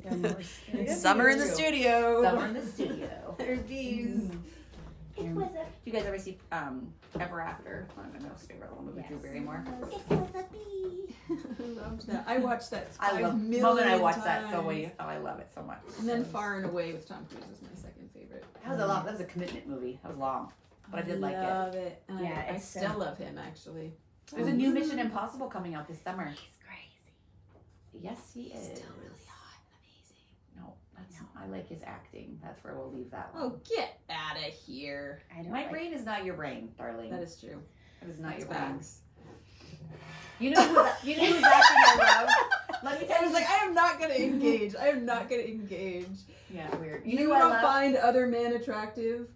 Summer in the studio. Summer in the studio. There's bees. It was a... Do you guys ever see Ever After? One of my most favorite little movie, Drew Barrymore. It was a bee. I loved that. I watched that I love million moment I watched times. that so many. Oh, I love it so much. And then Far and Away with Tom Cruise is my second favorite. That was a lot. That was a commitment movie. That was long, but I did like it. Love it. And Yeah, I it's still love him actually. There's a new Mission Impossible coming out this summer. He's crazy. Yes, he is. Still really hot and amazing. No, that's I like his acting. That's where we'll leave that one. Oh, get out of here. I don't My brain is not your brain, darling. That is true. It is not That's your brain. facts. You know who's acting I love? Let me tell I you. was like, I am not gonna engage. I am not gonna engage. Yeah, weird. You know who I don't love? find other men attractive?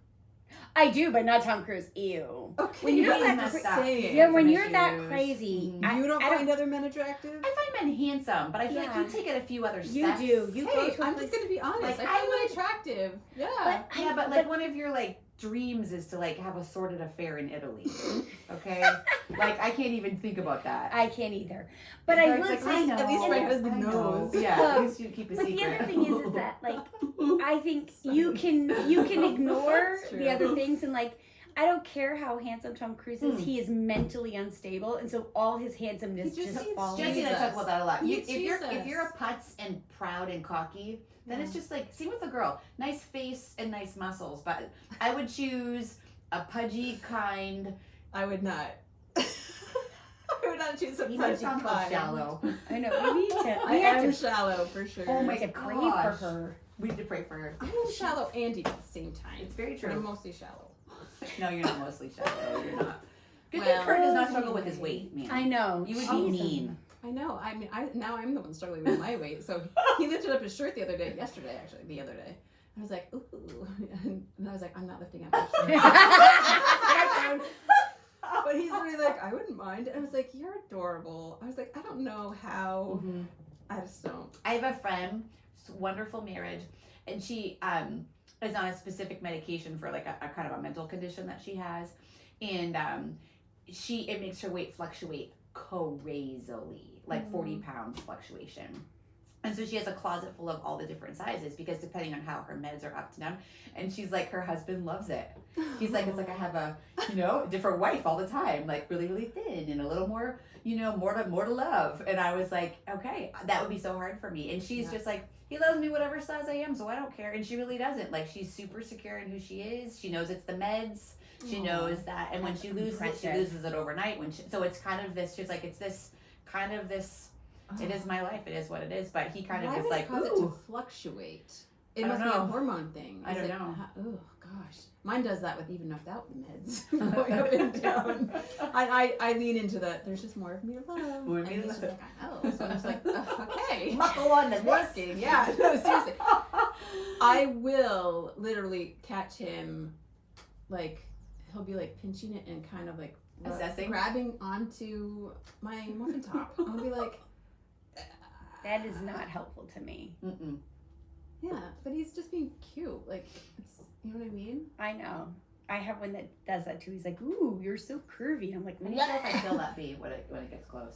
I do, but not Tom Cruise. Ew. Okay, When you're He's that messed cra- up. saying. Yeah, when Some you're that issues. crazy, Mhm. You don't I find other men attractive? I find men handsome, but I feel like Yeah. you take it a few other steps. You do. You go Hey, to a I'm place- just gonna be honest. Like, I I find men would- attractive. Yeah. But Yeah, but like one of your like dreams is to like have a sordid affair in Italy. Okay? Like I can't even think about that. I can't either. But I It's will like, say, I know, at least my and- husband I know. knows. Yeah, Well, at least you keep a But secret. the other thing is that like I think you can ignore That's true. the other things and like I don't care how handsome Tom Cruise is. Mm. He is mentally unstable, and so all his handsomeness He just just needs falls. Jesse and I talk about that a lot. He You, needs if Jesus. you're a putz and proud and cocky, then it's just like same with a girl. Nice face and nice muscles, but I would choose a pudgy kind. I would not. I would not choose a You pudgy sound called kind. shallow. I know. We need to. I We have am to. shallow for sure. Oh my We have to pray for gosh. her. We need to pray for her. I am shallow and deep at the same time. It's very But I'm true. mostly shallow. No, you're not mostly shallow. You're not. Good Well, thing Kurt does not struggle with his weight, man. I know. You would be Jeez. mean. I know. I mean, now I'm the one struggling with my weight. So he lifted up his shirt the other day. The other day. I was like, ooh. And I was like, I'm not lifting up my shirt. But he's really like, I wouldn't mind. And I was like, you're adorable. I was like, I don't know how. Mhm. I just don't. I have a friend, wonderful marriage, and she is on a specific medication for like a kind of a mental condition that she has, and it makes her weight fluctuate crazily, like 40 pounds fluctuation. And so she has a closet full of all the different sizes because depending on how her meds are up to down. And she's like, her husband loves it. He's like, it's like I have a, different wife all the time, like really, really thin and a little more, more to love. And I was like, okay, that would be so hard for me. And she's just like, he loves me whatever size I am, so I don't care. And she really doesn't. Like, she's super secure in who she is. She knows it's the meds. She knows that. And when she loses it, she loses it overnight. So it's kind of this, she's like, it's this kind of this, it is my life. It is what it is. But he kind of Why is would like, it cause it ooh. to fluctuate? It I must don't be a know. hormone thing. I don't know. Oh gosh, mine does that with even without the meds going up and down. I lean into that. There's just more of me to love. More of and me to he's just love. like, oh, so I'm just like, okay, Muckle on the it's working. Yeah, no, seriously. I will literally catch him, like he'll be like pinching it and kind of like Assessing? grabbing onto my muffin top. I'll be like, That is not helpful to me. Mm-mm. yeah, but he's just being cute. Like, it's, you know what I mean? I know. I have one that does that too. He's like, "Ooh, you're so curvy." I'm like, Let me know if I feel that bee when it gets close.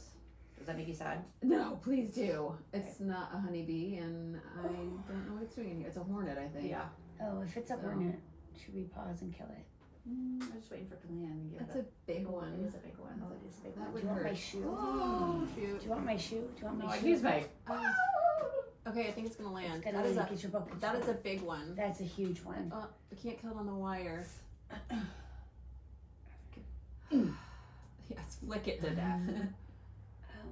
Does that make you sad? No, please do. It's not a honeybee, and I don't know what it's doing in here. It's a hornet, I think. Yeah. Oh, if it's a hornet, should we pause and kill it? I'm just waiting for Kalyan to give That's it a big one. It is a big one. Oh, it is a big That one. would Do you want hurt. my shoe? Oh, shoot. Do you want my shoe? Do you want No, my I shoe? use my. Okay, I think it's gonna land. It's gonna That is land. a, Get your book. Get that your is a book. big one. That's a huge one. We can't kill it on the wire. Yes, flick it to death.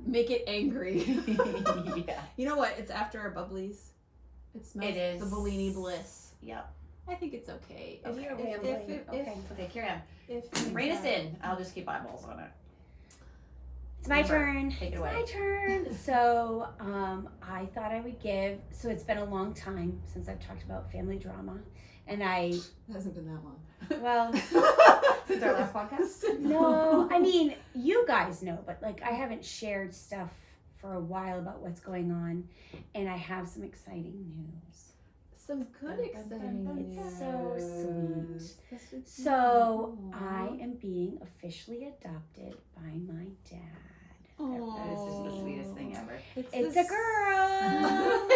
Make it angry. Yeah. You know what? It's after our bubblies. It smells It is. the Bellini bliss. Yep. I think it's okay. If you're rambling, okay. Okay, carry on. If Rein us in. I'll just keep eyeballs on it. It's my turn. Take it It's away. my turn. So, I thought I would give. So it's been a long time since I've talked about family drama, and it hasn't been that long. well, Since our last podcast? no, I mean you guys know, but like I haven't shared stuff for a while about what's going on, and I have some exciting news. Some good exciting news. It's so sweet. This is So Aw. I am being officially adopted by my dad. That is just the sweetest thing ever. It's a girl.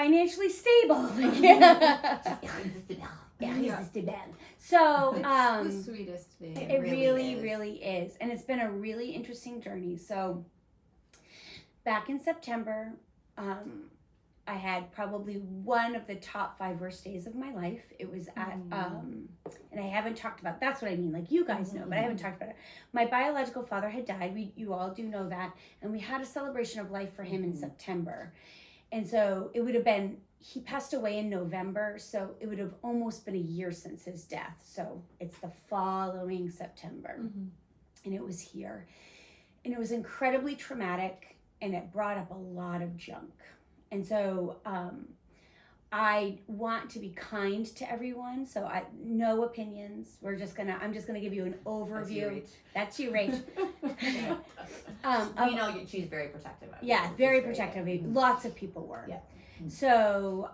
financially stable. Yeah. Yeah. So, It's the sweetest name. it really is. And it's been a really interesting journey. So, back in September, I had probably one of the top 5 worst days of my life. It was at, and I haven't talked about, that's what I mean. Like, you guys know, but I haven't talked about it. My biological father had died. You all do know that. And we had a celebration of life for him in September. And so it would have been, he passed away in November. So it would have almost been a year since his death. So it's the following September. And it was here. And it was incredibly traumatic. And it brought up a lot of junk. And so I want to be kind to everyone. So no opinions. I'm just gonna give you an overview. That's you, Rach. You know, she's very protective of you. Yeah, very protective. Lots of people were. Yeah. So,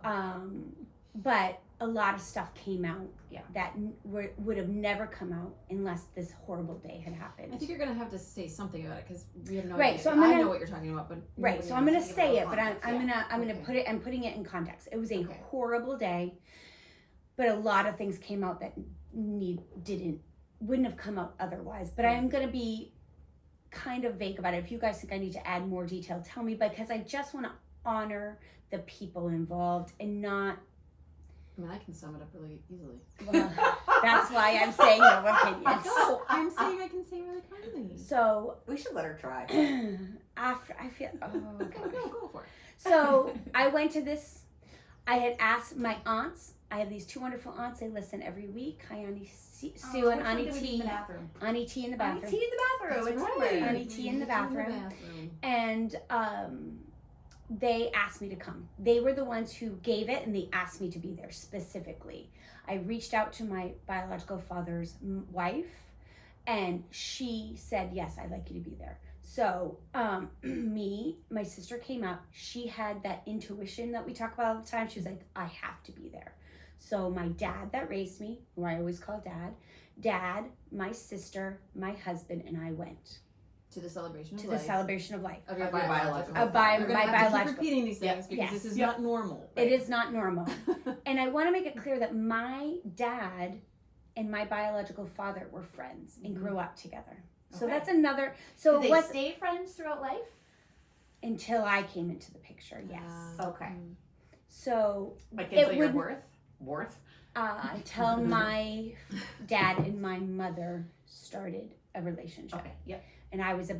but a lot of stuff came out that would have never come out unless this horrible day had happened. I think you're going to have to say something about it because we have no Right, idea. so I know what you're talking about, but right. So I'm going to say it, but I'm going to put it. I'm putting it in context. It was a horrible day, but a lot of things came out that wouldn't have come out otherwise. But I am going to be kind of vague about it. If you guys think I need to add more detail, tell me, because I just want to honor the people involved and not. I mean, I can sum it up really easily. Well, that's why I'm saying no opinions. No, I'm saying I can say really kindly. So we should let her try. after I feel, Go for it. So I went to this. I had asked my aunts. I have these 2 wonderful aunts. They listen every week. Hi, Auntie Sue and Auntie T. Auntie T in the bathroom. Auntie T in the bathroom. That's It's right. Auntie T in the bathroom. And they asked me to come. They were the ones who gave it, and they asked me to be there specifically. I reached out to my biological father's wife, and she said, yes, I'd like you to be there. So my sister came up. She had that intuition that we talk about all the time. She was like, I have to be there. So my dad that raised me, who I always call dad, my sister, my husband, and I went. To the celebration of to life. the celebration of life. Of your biological biological. my We're gonna have to keep biological. repeating these things because Yes. this is not normal. It is not normal. And I want to make it clear that my dad and my biological father were friends and grew up together. So that's another. So did they stay friends throughout life? Until I came into the picture, yes. Okay. So Like until you're worth? until my dad and my mother started a relationship. Okay. Yep. And I was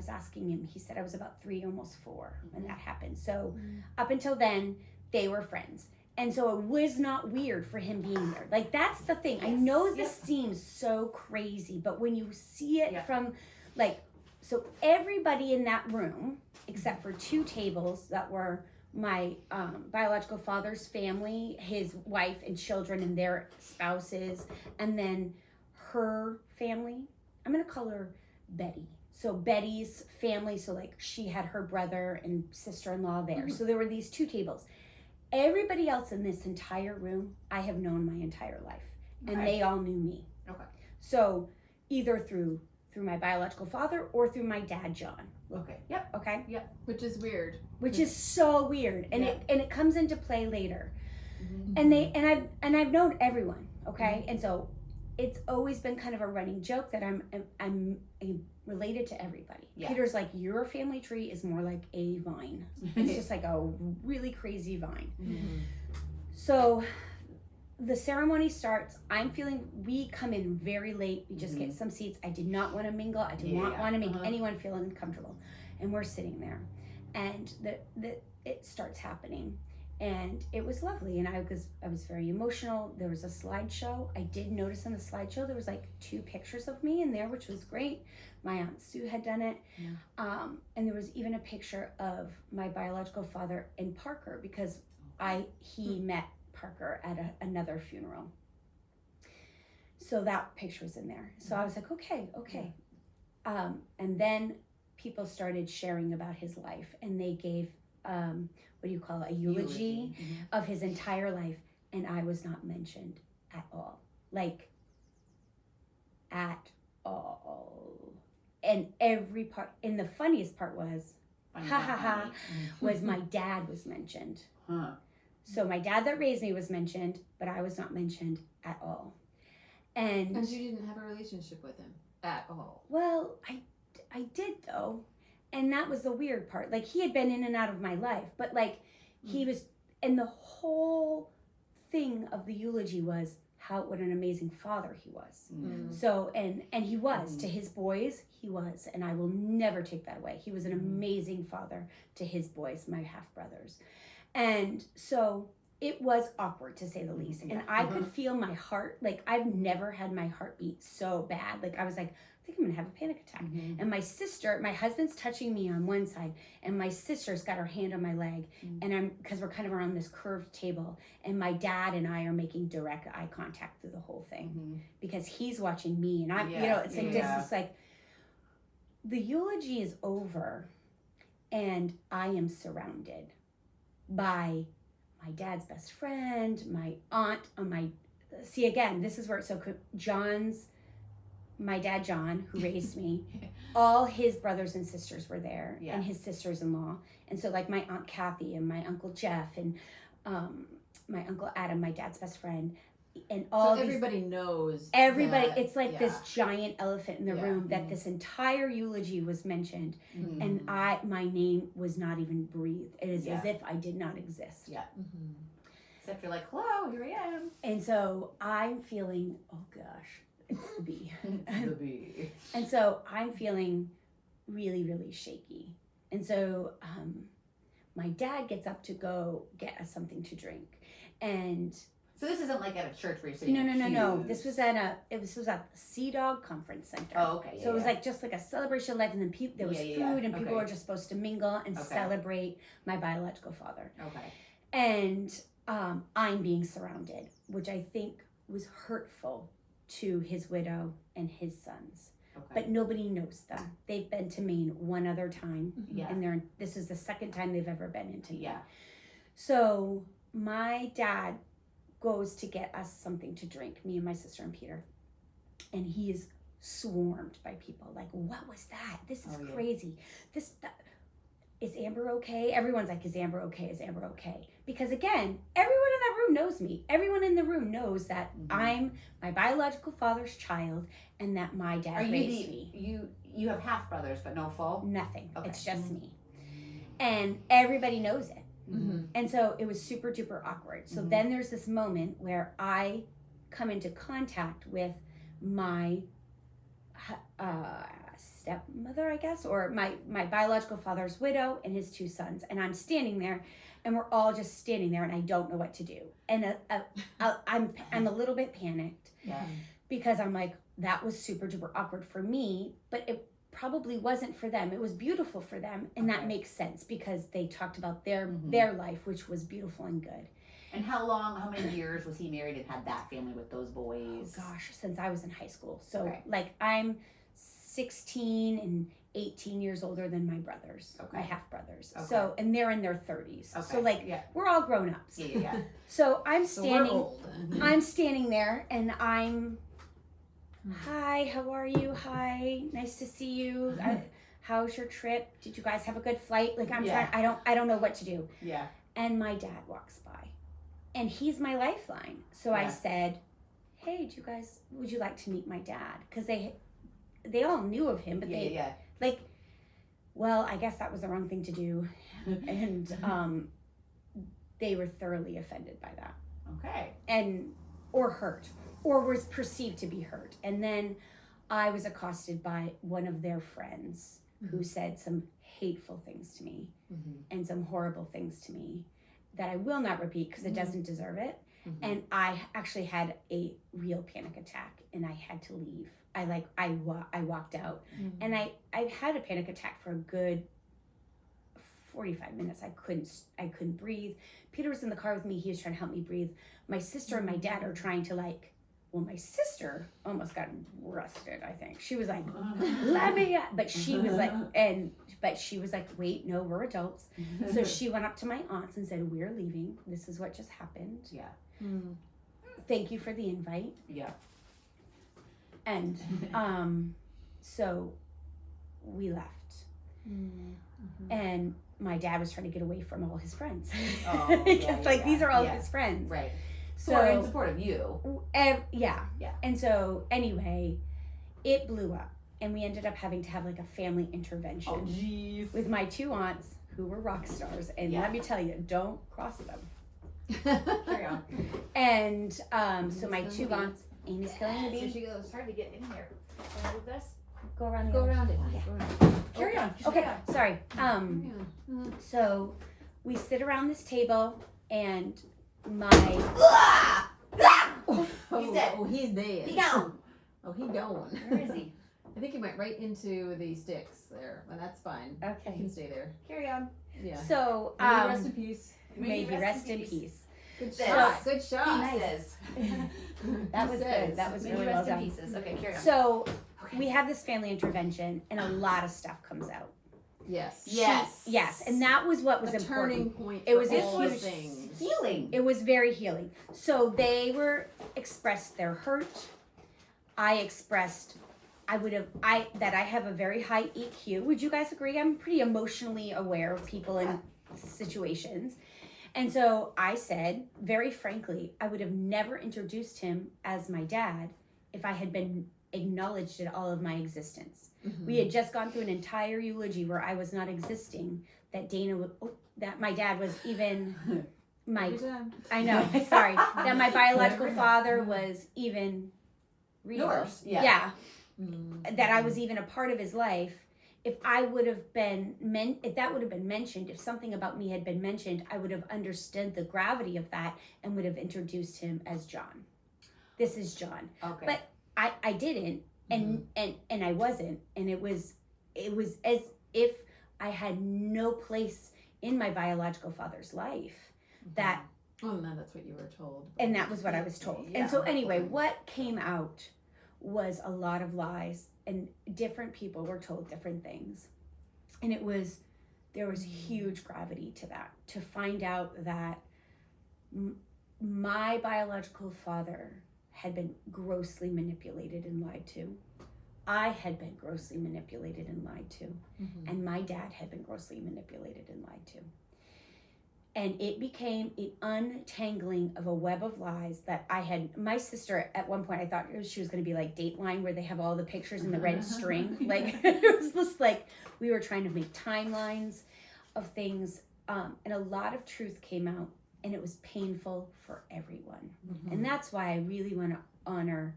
asking him, he said I was about 3, almost 4 when that happened. So up until then, they were friends. And so it was not weird for him being there. Like, that's the thing. I know this seems so crazy, but when you see it from, like, so everybody in that room, except for 2 tables that were my biological father's family, his wife and children and their spouses, and then her family. I'm going to call her Betty. So Betty's family, so like she had her brother and sister-in-law there. So there were these 2 tables. Everybody else in this entire room, I have known my entire life. And they all knew me. Okay. So either through my biological father or through my dad, John. Okay. Yep. Okay? Yep. Which is weird. Which is so weird. And it comes into play later. Mm-hmm. And I've known everyone, okay? And so it's always been kind of a running joke that I'm related to everybody. Yeah. Peter's like, your family tree is more like a vine. It's just like a really crazy vine. Mm-hmm. So the ceremony starts. We come in very late. We just get some seats. I did not want to mingle. I did not want to make anyone feel uncomfortable. And we're sitting there. And it starts happening. And it was lovely, and I was very emotional. There was a slideshow. I did notice in the slideshow there was like 2 pictures of me in there, which was great. My Aunt Sue had done it. And there was even a picture of my biological father and Parker, because he met Parker at another funeral. So that picture was in there. So I was like, okay. And then people started sharing about his life, and they gave what do you call it, a eulogy of his entire life, and I was not mentioned at all. Like, at all. And every part, and the funniest part was, was my dad was mentioned. So my dad that raised me was mentioned, but I was not mentioned at all. And you didn't have a relationship with him at all. Well, I did though. And that was the weird part. Like, he had been in and out of my life, but like he was, and the whole thing of the eulogy was what an amazing father he was. So, and he was to his boys, he was, and I will never take that away. He was an amazing father to his boys, my half brothers. And so it was awkward, to say the least. And I could feel my heart, like I've never had my heart beat so bad. Like I was like, I think I'm gonna have a panic attack. And my sister, my husband's touching me on one side, and my sister's got her hand on my leg, and because we're kind of around this curved table, and my dad and I are making direct eye contact through the whole thing because he's watching me, and I'm, it's like this. It's like the eulogy is over, and I am surrounded by my dad's best friend, my aunt, see again, this is where it's so cool. My dad, John, who raised me, all his brothers and sisters were there, and his sisters-in-law. And so like my Aunt Kathy and my Uncle Jeff and my Uncle Adam, my dad's best friend, and all everybody knows. Everybody, it's like this giant elephant in the room that this entire eulogy was mentioned, and my name was not even breathed. It is as if I did not exist. Yeah. Except you're like, hello, here I am. And so I'm feeling, oh gosh, it's the bee. The bee. And so I'm feeling really, really shaky. And so my dad gets up to go get us something to drink. And so this isn't like at a church where you're sitting. No. This was at the Sea Dog Conference Center. Oh, okay. So it was like just like a celebration of life, and then there was food, and people were just supposed to mingle and celebrate my biological father. Okay. And I'm being surrounded, which I think was hurtful to his widow and his sons. Okay. But nobody knows them. They've been to Maine one other time. And this is the second time they've ever been into Maine. Yeah. So my dad goes to get us something to drink, me and my sister and Peter. And he is swarmed by people. Like, what was that? This is crazy. Is Amber okay? Everyone's like, is Amber okay? Is Amber okay? Because again, everyone in that room knows me. Everyone in the room knows that I'm my biological father's child, and that my dad raised me. You have half brothers, but no full? Nothing. Okay. It's just me. And everybody knows it. And so it was super duper awkward. So then there's this moment where I come into contact with my stepmother, I guess, or my biological father's widow and his two sons. And I'm standing there, and we're all just standing there, and I don't know what to do. And I'm a little bit panicked because I'm like, that was super duper awkward for me, but it probably wasn't for them. It was beautiful for them, and that makes sense because they talked about their life, which was beautiful and good. And how many years was he married and had that family with those boys? Oh gosh, since I was in high school. So like I'm 16 and 18 years older than my brothers, my half brothers. So, and they're in their 30s. So like we're all grown ups. Yeah. So I'm standing, I'm standing there, and I'm, hi, how are you? Hi, nice to see you. How's your trip? Did you guys have a good flight? Like I'm trying, I don't know what to do. Yeah. And my dad walks by, and he's my lifeline. So I said, hey, would you like to meet my dad? Because they all knew of him, but like, well, I guess that was the wrong thing to do. And they were thoroughly offended by that. Okay. Or hurt, or was perceived to be hurt. And then I was accosted by one of their friends who said some hateful things to me and some horrible things to me that I will not repeat because it doesn't deserve it. And I actually had a real panic attack, and I had to leave. I walked out, and I had a panic attack for a good 45 minutes. I couldn't breathe. Peter was in the car with me. He was trying to help me breathe. My sister and my dad are trying to my sister almost got arrested, I think. She was like, let me out. But she was like, wait, no, we're adults. So she went up to my aunts and said, we're leaving. This is what just happened. Yeah. Thank you for the invite. Yeah. And so we left. Mm-hmm. And my dad was trying to get away from all his friends. Oh, Because these are all yeah. his friends. Right. So So in support of you. yeah. Yeah. And so anyway, it blew up, and we ended up having to have like a family intervention Oh, jeez. with my 2 aunts who were rock stars, and Yeah. let me tell you, don't cross them. Carry on. And so my Amy's 2 killing the bee. aunts, Amy's killing the So bee. she goes, it's hard to get in here. Can I move this? Go around. Go the around it. Yeah. Go around. Carry on. Okay, Carry on. sorry. Yeah. So we sit around this table, and my He's dead. Oh, he's dead. He gone. Oh, he gone. Where is he? I think he went right into the sticks there, but that's fine. He okay. can stay there. Carry on. Yeah. So May he rest in peace. may he rest in peace. Good So- shot. Good shot. Pieces. That was good. That was May really he well rest in done. pieces. Okay, carry on. So Okay. we have this family intervention, and a lot of stuff comes out. Yes. Yes. Yes, and that was what was A turning important. point. It was for a all huge things. Healing. It was very healing. So they were expressed their hurt. I expressed that I have a very high EQ. Would you guys agree? I'm pretty emotionally aware of people and situations. And so I said, very frankly, I would have never introduced him as my dad if I had been acknowledged in all of my existence. Mhm. We had just gone through an entire eulogy where I was not existing, that that my dad was even my, Every time. I know, sorry, that my biological father was even real. Yours. Yeah. Yeah, Mhm. that I was even a part of his life. If I would have been if that would have been mentioned, if something about me had been mentioned, I would have understood the gravity of that and would have introduced him as John. This is John. Okay. But I didn't, and I wasn't, and it was as if I had no place in my biological father's life. That Oh, no, that's what you were told. and that was what I was told. Yeah, And so anyway, hopefully. what came out was a lot of lies, and different people were told different things. And there was huge gravity to that, to find out that my biological father had been grossly manipulated and lied to. I had been grossly manipulated and lied to. Mhm. And my dad had been grossly manipulated and lied to. And it became an untangling of a web of lies that I had. My sister, at one point, I thought she was going to be like Dateline, where they have all the pictures in the red string. Like, it was just like we were trying to make timelines of things. And a lot of truth came out, and it was painful for everyone. Mhm. And that's why I really want to honor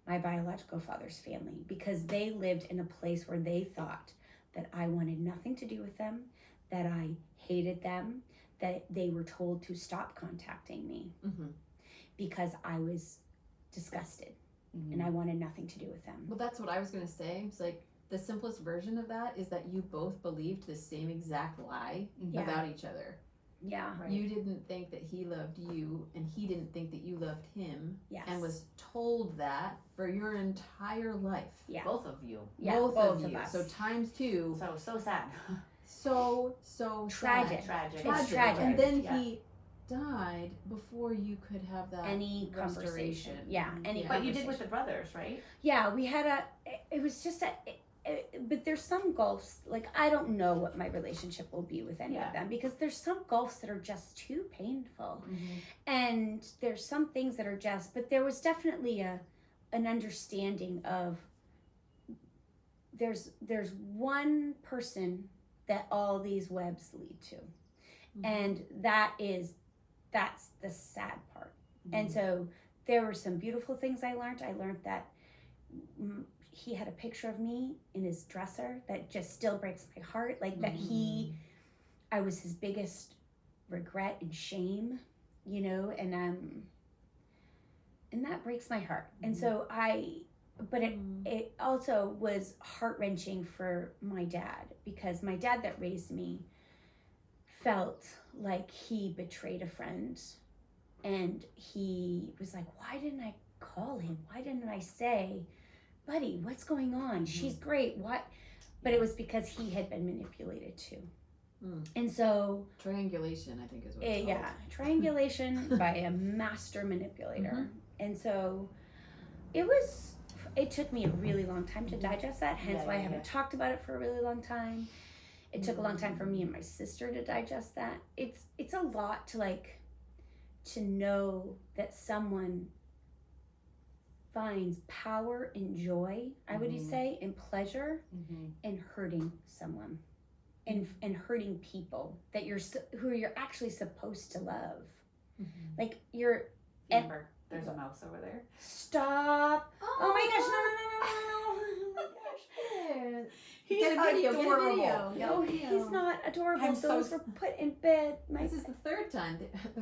my biological father's family, because they lived in a place where they thought that I wanted nothing to do with them, that I hated them, that they were told to stop contacting me Mhm. because I was disgusted and I wanted nothing to do with them. Well, that's what I was going to say. It's like the simplest version of that is that you both believed the same exact lie Yeah. about each other. Yeah. Right. You didn't think that he loved you, and he didn't think that you loved him, Yes. and was told that for your entire life. Yeah. Both of you. Yeah, both both of of you. us. So times two. So sad. So Tragic. sad. Tragic. It's tragic. And then Yeah. he died before you could have that Any conversation. restoration. Yeah. Any Yeah. But you did with conversation. the brothers, right? Yeah, we had it was just but there's some gulfs, like I don't know what my relationship will be with any Yeah. of them, because there's some gulfs that are just too painful. And there's some things that are just, but there was definitely an understanding of there's one person that all these webs lead to. And that's the sad part. And so there were some beautiful things I learned. I learned that he had a picture of me in his dresser that just still breaks my heart. Like that I was his biggest regret and shame, and that breaks my heart. And so it also was heart-wrenching for my dad, because my dad that raised me felt like he betrayed a friend, and he was like, why didn't I call him? Why didn't I say, buddy, what's going on? She's great. What? But it was because he had been manipulated too. And so triangulation, I think, is what it's called. yeah, triangulation by a master manipulator. And so it took me a really long time to digest that, hence why I haven't talked about it for a really long time. It took a long time for me and my sister to digest that. It's a lot to like to know that someone finds power and joy, I would say, and pleasure in hurting someone, and hurting people that who you're actually supposed to love. Like you're. Amber, there's a mouse over there. Stop! Oh my gosh! No! Oh my gosh! He's Get a video. adorable. No, he's not adorable. I'm so Those were put in bed. This is the third time.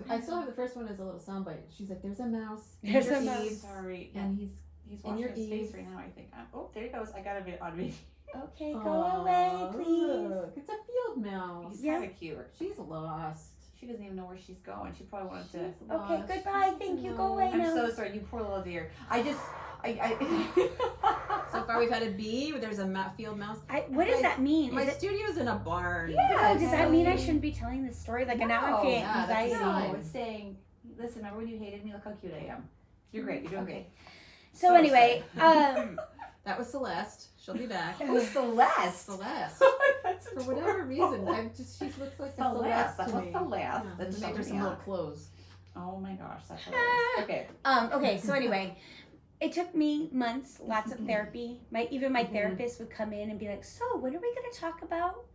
I still have the first one as a little soundbite. She's like, "There's a mouse." There's in a your mouse. eaves, Sorry. and he's watching your his face eaves. right now, I think. Oh, there he goes. I got a bit on video. Okay, go away, please. Look, it's a field mouse. He's Yeah. kind of cute. She's lost. She doesn't even know where she's going. She probably wanted to. She's Okay, lost. goodbye. Thank you. Go away I'm now. so sorry, you poor little dear. So far, we've had a bee. There's a field mouse. What does that mean? My Is it, studio's in a barn. does that mean I shouldn't be telling this story? Like, now I'm feeling yeah, that's a anxiety. sign. No, it's saying, listen, remember when you hated me? Look how cute I am. You're great. You're doing Okay. great. So anyway, That was Celeste. She'll be back. Oh, Celeste. Celeste. That's For whatever reason, she looks like a Celeste. Celeste That to was me. Celeste. Yeah, That's they made her so some little yuck. clothes. Oh my gosh, that's hilarious. Okay. okay, so anyway, it took me months, lots of therapy. My therapist would come in and be like, "So, when are we going to talk about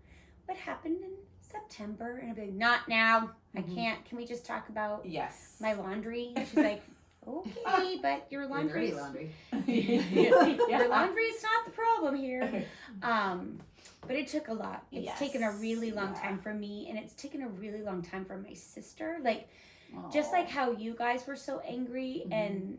what happened in September?" And I'd be like, "Not now. I can't. Can we just talk about Yes. my laundry?" And she's like, "Okay, but your Dirty laundry laundry. your laundry is not the problem here." But it took a lot. It's taken a really long time for me, and it's taken a really long time for my sister. Like, just like how you guys were so angry and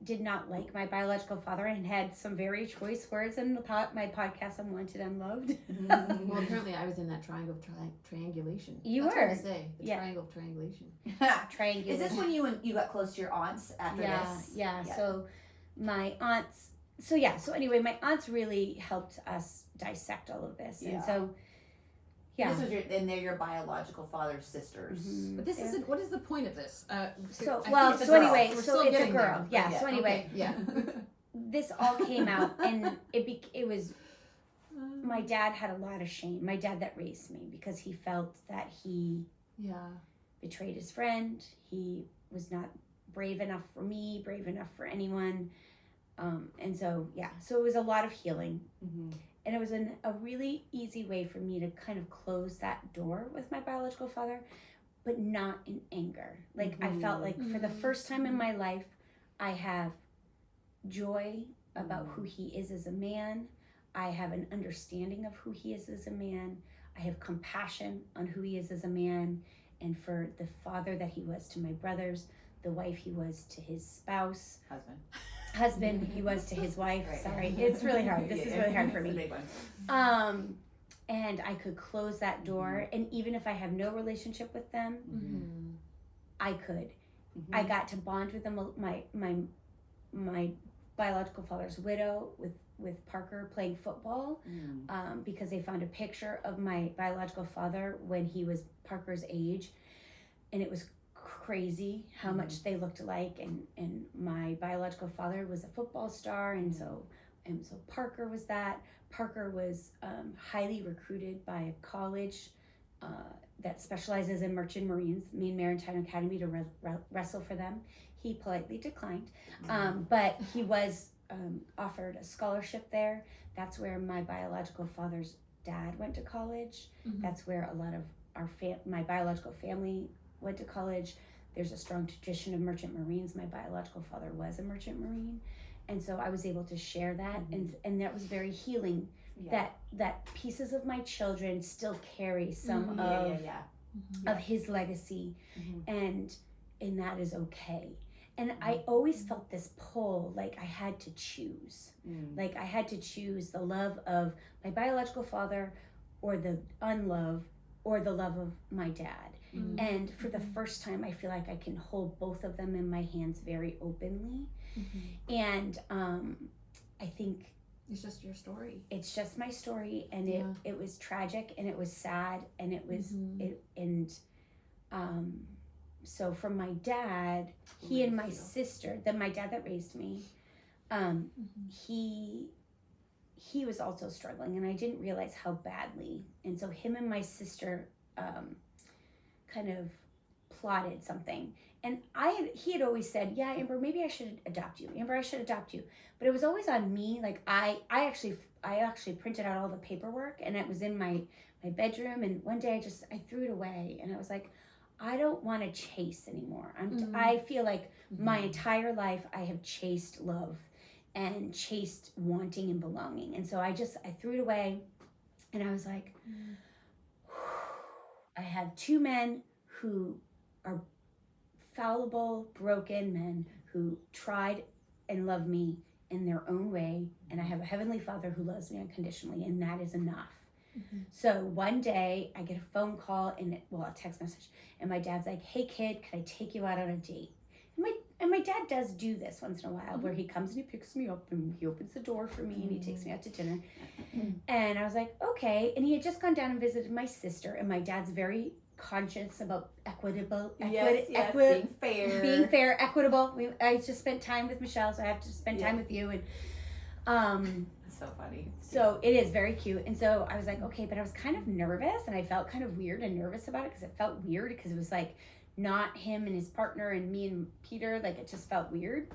did not like my biological father and had some very choice words in my podcast, Unwanted, Unloved. Well, apparently I was in that triangle of triangulation. You That's were. what I say. The Yeah. triangle of triangulation. Triangulation. Is this when you got close to your aunts after this? Yeah. So my aunts. So anyway, my aunts really helped us dissect all of this, and so. Yeah. This was they're your biological father's sisters. But this isn't. What is the point of this? So I well, think so it's a anyway, girl. We're so still it's a getting girl. there. Yeah. So anyway, Okay, yeah. this all came out, and it was. My dad had a lot of shame. My dad that raised me, because he felt that he betrayed his friend. He was not brave enough for me, brave enough for anyone. And so it was a lot of healing. And it was a really easy way for me to kind of close that door with my biological father, but not in anger. Like, I felt like for the first time in my life, I have joy about who he is as a man. I have an understanding of who he is as a man. I have compassion on who he is as a man, and for the father that he was to my brothers, the wife he was to his spouse. Husband he was to his wife. Right. Sorry, it's really hard. This is really hard for It's a me. big one. And I could close that door, and even if I have no relationship with them, I could. I got to bond with them. My biological father's widow with Parker playing football, because they found a picture of my biological father when he was Parker's age, and it was crazy how much they looked alike, and my biological father was a football star, and so Parker was that. Parker was highly recruited by a college that specializes in merchant marines, Maine Maritime Academy, to wrestle for them. He politely declined, but he was offered a scholarship there. That's where my biological father's dad went to college. That's where a lot of my biological family went to college. There's a strong tradition of merchant marines. My biological father was a merchant marine, and so I was able to share that, and that was very healing. That pieces of my children still carry some of his legacy, and that is okay. And I always felt this pull, like I had to choose. Like I had to choose the love of my biological father, or the unlove, or the love of my dad. And for the first time, I feel like I can hold both of them in my hands very openly. And I think it's just your story. It's just my story, and it was tragic, and it was sad, and it was so from my dad, he and my sister, my dad that raised me, he was also struggling, and I didn't realize how badly. And so him and my sister kind of plotted something. And he had always said, yeah, Amber, maybe I should adopt you. Amber, I should adopt you. But it was always on me. Like I actually printed out all the paperwork, and it was in my bedroom. And one day I threw it away, and I was like, I don't want to chase anymore. I feel like my entire life I have chased love and chased wanting and belonging. And so I threw it away, and I was like, I have two men who are fallible, broken men who tried and love me in their own way, and I have a Heavenly Father who loves me unconditionally, and that is enough. So one day I get a phone call and a text message, and my dad's like, hey kid, can I take you out on a date? And my dad does do this once in a while, where he comes and he picks me up and he opens the door for me and he takes me out to dinner. And I was like, okay. And he had just gone down and visited my sister, and my dad's very conscious about being fair, equitable. I just spent time with Michelle, so I have to spend time with you. And so funny. So it is very cute. And so I was like, okay, but I was kind of nervous, and I felt kind of weird and nervous about it, because it felt weird, because it was like not him and his partner and me and Peter. Like, it just felt weird.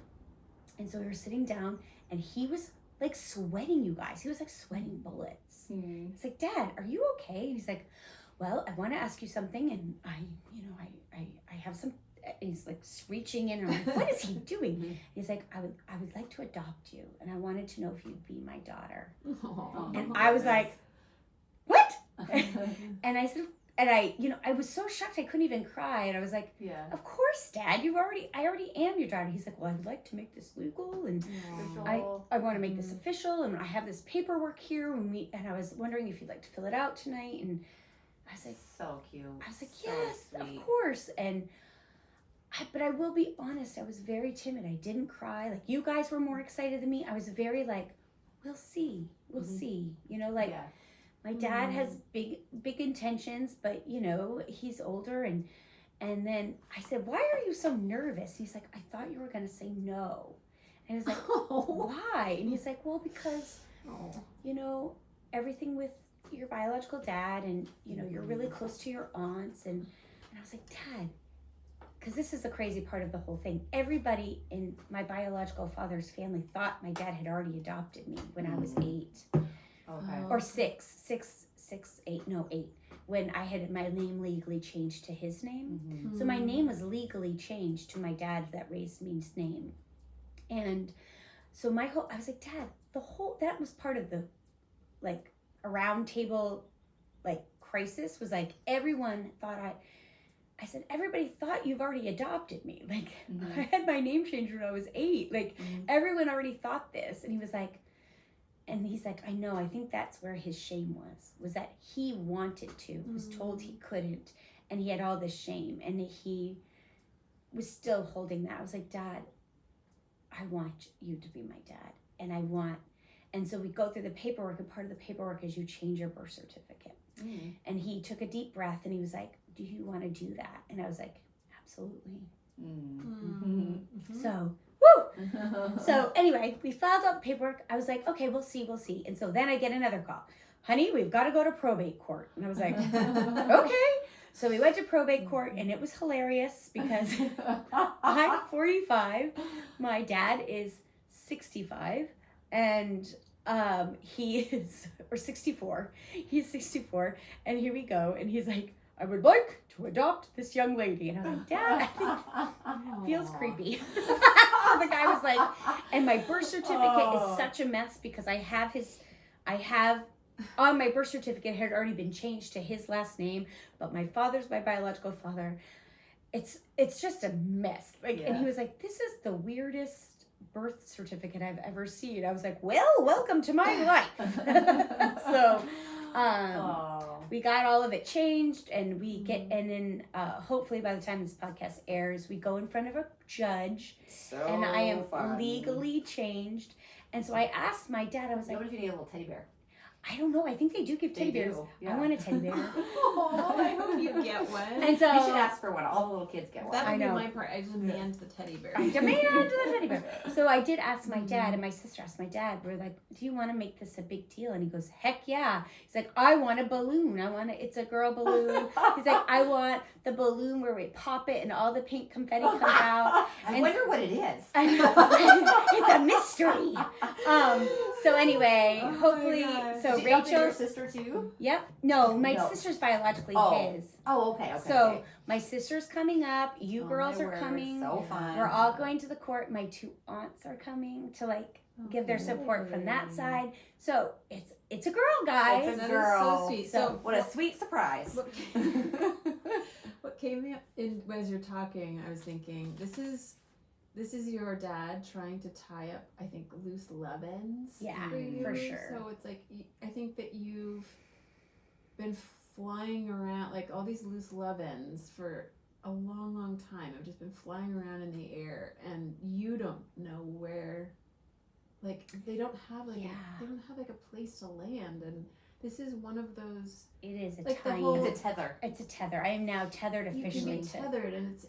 And so we were sitting down, and he was like sweating, you guys. He was like sweating bullets. It's like, Dad, are you okay? And he's like, well, I want to ask you something, and I have some. He's like reaching in, and I'm like, what is he doing? He's like, I would like to adopt you, and I wanted to know if you'd be my daughter. And I was like, what? And I said, and I was so shocked I couldn't even cry, and I was like, of course, Dad, I already am your daughter. He's like, well, I'd like to make this legal, and I want to make this official, and I have this paperwork here, and I was wondering if you'd like to fill it out tonight. And I was like, so cute. I was like, So yes, sweet. of course. But I will be honest, I was very timid. I didn't cry. Like, you guys were more excited than me. I was very like, we'll see. My dad has big intentions, but he's older, and then I said, why are you so nervous? And he's like, I thought you were going to say no. And I was like, why? And he's like, well, because, everything with your biological dad, and, you're really close to your aunts. And I was like, Dad, because this is the crazy part of the whole thing. Everybody in my biological father's family thought my dad had already adopted me when I was 8. Okay. Or 8, when I had my name legally changed to his name. So my name was legally changed to my dad that raised me's name. And so I was like, Dad, that was part of the, like, a round table, like, crisis, was like, everyone thought I said, everybody thought you've already adopted me. Like, I had my name changed when I was 8. Like, everyone already thought this. And he's like, I know, I think that's where his shame was that he wanted to, was told he couldn't, and he had all this shame, and he was still holding that. I was like, Dad, I want you to be my dad, and so we go through the paperwork, and part of the paperwork is you change your birth certificate. And he took a deep breath, and he was like, do you want to do that? And I was like, absolutely. So, woo! So anyway, we filed out the paperwork. I was like, okay, we'll see. And so then I get another call. Honey, we've got to go to probate court. And I was like, okay. So we went to probate court, and it was hilarious, because I'm 45. My dad is 65, and he is, or 64. He's 64. And here we go. And he's like, I would like to adopt this young lady. And I was like, Dad, I think feels creepy. So the guy was like, and my birth certificate is such a mess, because I have on my birth certificate, it had already been changed to his last name, but my father's my biological father. It's just a mess. Like, and he was like, this is the weirdest birth certificate I've ever seen. I was like, well, welcome to my life. So, we got all of it changed, and we get, and then hopefully by the time this podcast airs, we go in front of a judge, and I am legally changed. And so I asked my dad, I was like, what if you need a little teddy bear? I don't know. I think they do give teddy bears. Yeah. I want a teddy bear. Oh, I hope you get one. And so we should ask for one. All the little kids get one. That would I be know. my part. I demand the teddy bear. I demand the teddy bear. So I did ask my dad, and my sister asked my dad. We're like, "Do you want to make this a big deal?" And he goes, "Heck yeah!" He's like, "I want a balloon. It's a girl balloon." He's like, "I want the balloon where we pop it and all the pink confetti comes out." I wonder what it is. I know. It's a mystery. So anyway, Oh my hopefully, gosh. so Did you adopt your Rachel. sister too? Yep. No, my No. sister's biologically Oh. his. Oh, okay. So my sister's coming up. You Oh, girls my are word. coming. So fun. We're all going to the court. My 2 aunts are coming to give their support from that side. So it's a girl, guys. It's a That is girl. so sweet. So- What a sweet surprise. What came up in as you're talking, I was thinking, this is your dad trying to tie up, I think, loose love ends. Yeah, you. for sure. So it's like, I think that you've been flying around, like all these loose love ends for a long, long time. Have just been flying around in the air, and you don't know where. Like they don't have like a place to land, and this is one of those. It is a Like the tiny. whole- It's a tether. It's a tether. I am now tethered You can officially be to. tethered, and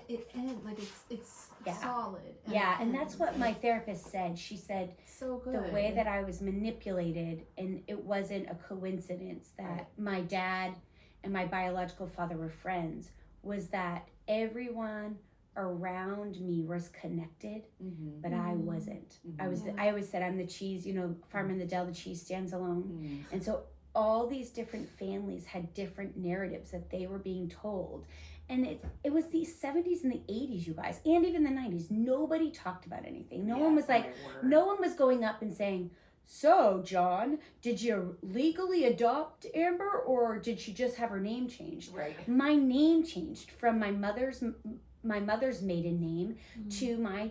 it ends like it's Yeah. solid. Yeah, and that's ends, what and my it's therapist said. She said so good. the way that I was manipulated, and it wasn't a coincidence that Right. my dad and my biological father were friends, was that everyone around me was connected, Mm-hmm. but I wasn't. I was. Yeah. I always said I'm the cheese. Farm in the Dell, the cheese stands alone. Mm-hmm. And so all these different families had different narratives that they were being told. And it was the 70s and the 80s, you guys, and even the 90s. Nobody talked about anything. No one was like, no one was going up and saying, "So, John, did you legally adopt Amber, or did she just have her name changed?" Right. My name changed from my mother's maiden name to my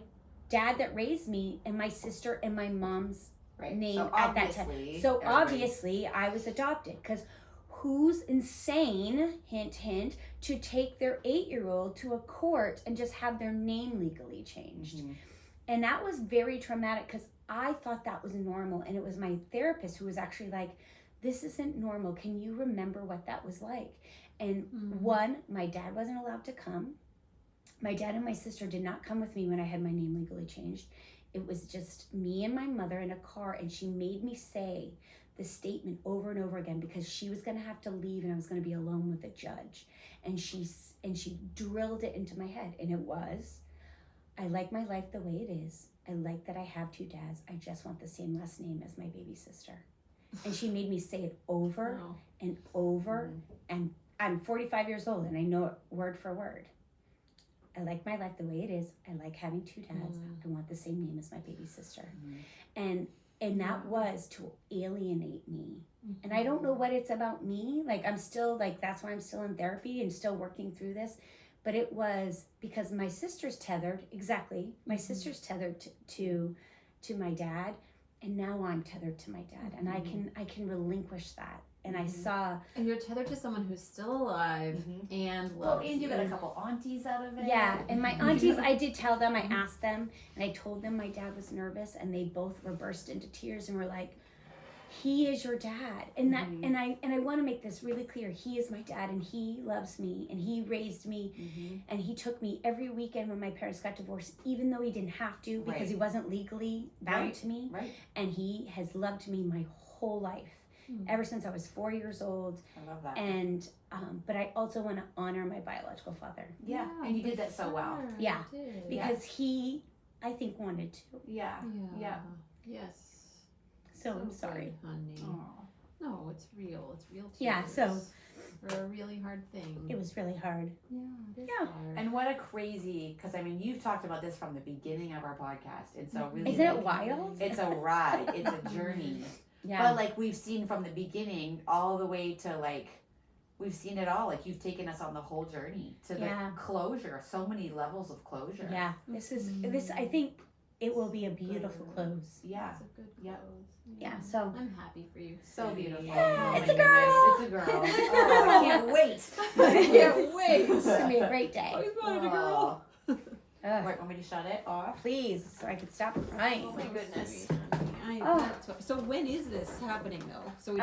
dad that raised me, and my sister and my mom's Right. name So at that time. obviously, So everybody- obviously I was adopted, because who's insane, hint hint, to take their 8-year-old to a court and just have their name legally changed? Mhm. And that was very traumatic, because I thought that was normal, and it was my therapist who was actually like, "This isn't normal. Can you remember what that was like?" And one, my dad wasn't allowed to come. My dad and my sister did not come with me when I had my name legally changed. It was just me and my mother in a car, and she made me say the statement over and over again, because she was going to have to leave and I was going to be alone with the judge. And she drilled it into my head, and it was, "I like my life the way it is. I like that I have 2 dads. I just want the same last name as my baby sister." And she made me say it over Wow. and over. Mhm. And I'm 45 years old, and I know it word for word. I like my life the way it is. I like having 2 dads. I want the same name as my baby sister. Mhm. And that was to alienate me. And I don't know what it's about me. Like, I'm still, like, that's why I'm still in therapy and still working through this. But it was because my sister's tethered, exactly. My sister's tethered to my dad, and now I'm tethered to my dad. And I can relinquish that. And I saw, And you're tethered to someone who's still alive Mhm. and Well, loves and you got a couple aunties out of it. yeah, and my aunties, I did tell them, I asked them, and I told them my dad was nervous, and they both were burst into tears and were like, "He is your dad." And that, and I want to make this really clear. He is my dad, and he loves me, and he raised me, Mhm. and he took me every weekend when my parents got divorced, even though he didn't have to, because Right. he wasn't legally bound Right. to me. Right. And he has loved me my whole life, ever since I was 4 years old. I love that. And but I also want to honor my biological father, Yeah, and you did that so well. Sure, Yeah. you did. because he, I think, wanted to. Yeah. Yeah. Yes. So I'm sorry. good, honey. Aw. No, it's real. It's real tears. Yeah, so- for a really hard thing. It was really hard. Yeah. It is Yeah. hard. And what a crazy, because I mean, you've talked about this from the beginning of our podcast. And so really, Isn't it like, wild? it's a ride, it's a journey. Yeah. But like we've seen from the beginning all the way to like, we've seen it all. Like you've taken us on the whole journey to the Yeah. closure, so many levels of closure. Yeah. This is this. I think it will be a beautiful close. Yeah. It's a good Yeah. close. Yeah. So I'm happy for you. So Cindy. beautiful. Yeah, Oh it's my a girl. goodness, It's a girl. Oh, I can't wait. I can't wait. it's gonna be a great day. Always wanted a girl. Right, want me to shut it off? Please, so I could stop crying. Oh my goodness. Sweet, honey. Oh. So when is this happening though? So we